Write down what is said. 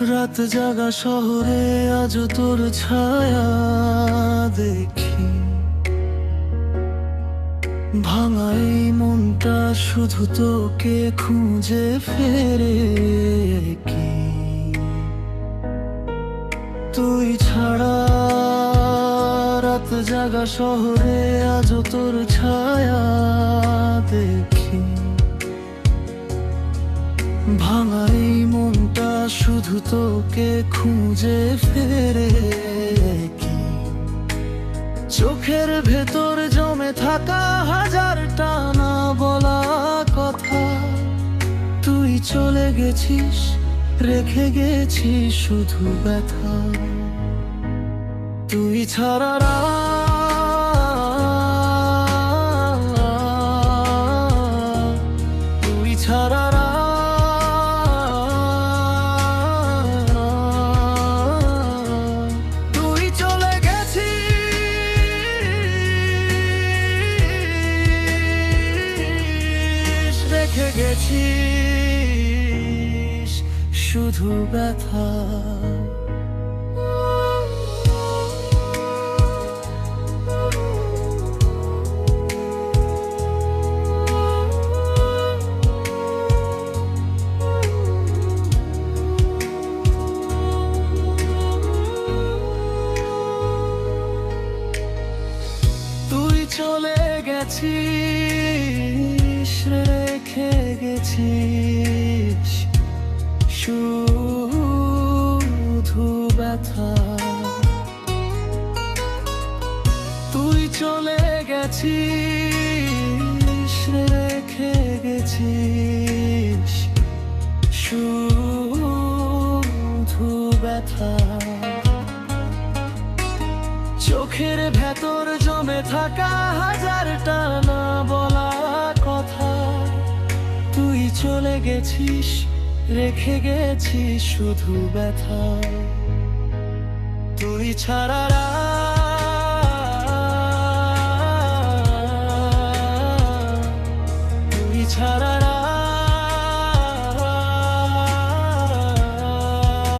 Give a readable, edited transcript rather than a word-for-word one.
রাত জাগা শহরে আজ তোর ছায়া দেখি, ভাঙা এই মনটা শুধু তোকে খুঁজে ফেরে কি। তুই ছাড়া রাত জাগা শহরে আজ তোর ছায়া দেখি, ভাঙা এই মনটা শুধু তোকে খুঁজে ফেরে কি। চোখের ভেতর জমে থাকা হাজারটা না বলা কথা, তুই চলে গেছিস রেখে গেছিস শুধু ব্যথা। তুই ছাড়া তুই ছাড়া তুই চলে গেছিস রেখে গেছিস শুধু ব্যথা। তুই চলে গেছিস রেখে গেছিস শুধু ব্যথা। তুই চলে গেছিস রেখে গেছিস শুধু ব্যথা। চোখের ভেতর জমে থাকা হাজারটা না বলা কথা, তুই চলে গেছিস রেখে গেছিস শুধু ব্যথা। তুই ছাড়া তুই ছাড়া